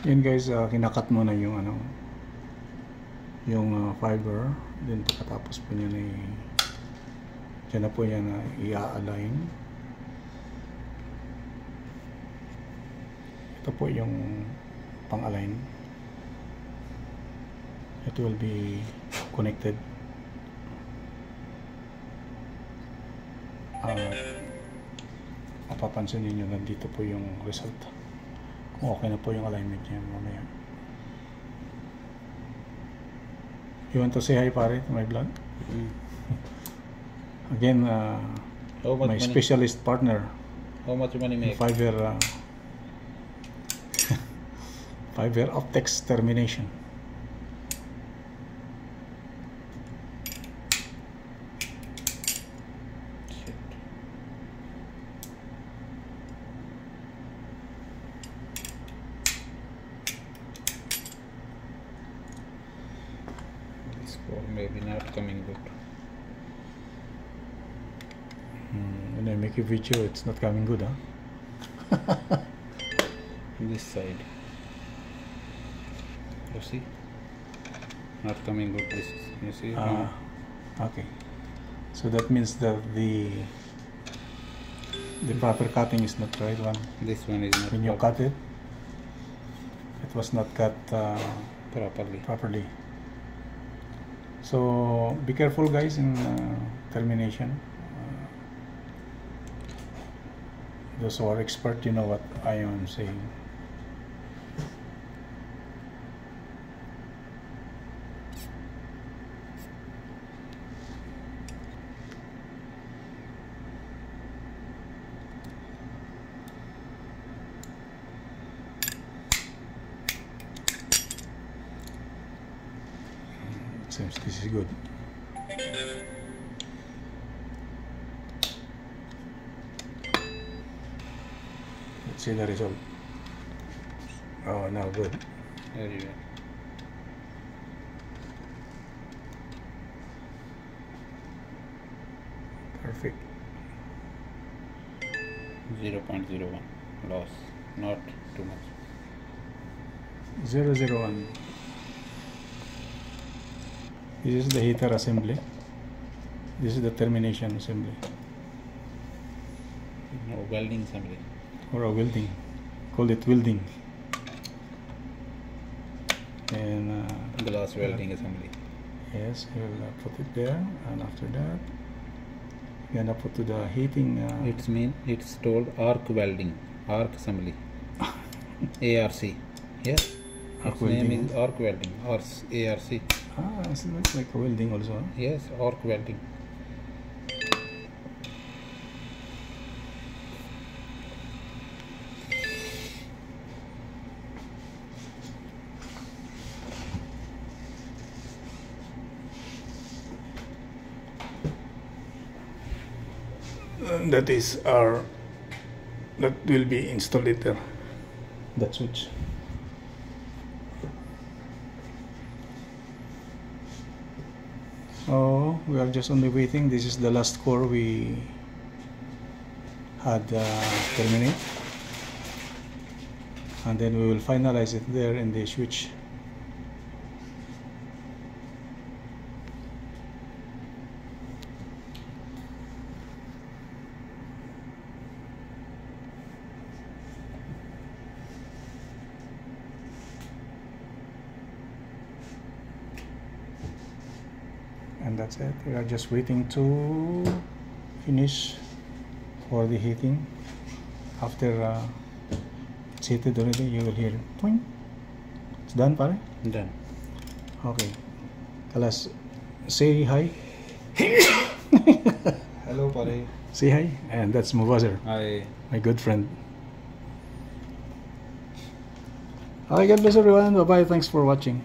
Yun guys, kinakat mo na yung ano, yung fiber. Then pagkatapos po niya na dyan na po yan na i-align. Ito po yung pang-align. It will be connected. Mapapansin niyo nandito po yung result. Kung okay na po yung alignment niya mamaya. You want to say hi, pare, to my vlog? Again, my specialist partner. How much money make? Fiverr Optex termination. Maybe not coming good. When I make a video, it's not coming good, huh? This side, you see, not coming good. This is, you see. Okay, so that means that the proper cutting is not the right one. This one is not. When you cut it, it was not cut properly. So be careful guys in termination. Those who are expert, you know what I am saying. Seems this is good. Let's see the result. Oh, now good. Very well. Perfect. 0.01 loss, not too much. 001. This is the heater assembly. This is the termination assembly. No, welding assembly. Or a welding. Call it welding. And glass welding assembly. Yes, we'll put it there, and after that, you're gonna put to the heating. It's told arc welding, arc assembly. ARC. Yes. Its name is arc welding or ARC. So that's like a welding also. Huh? Yes, arc welding. That will be installed later. That switch. Oh, we are just only waiting. This is the last core we had terminate, and then we will finalize it there in the switch. And that's it. We are just waiting to finish for the heating. After it's heated already, you will hear twing. It's done, pare? Done. Okay. Kalas, say hi. Hello, pare. Say hi. And that's Mubazir. Hi. My good friend. Okay, God bless everyone. Bye-bye. Thanks for watching.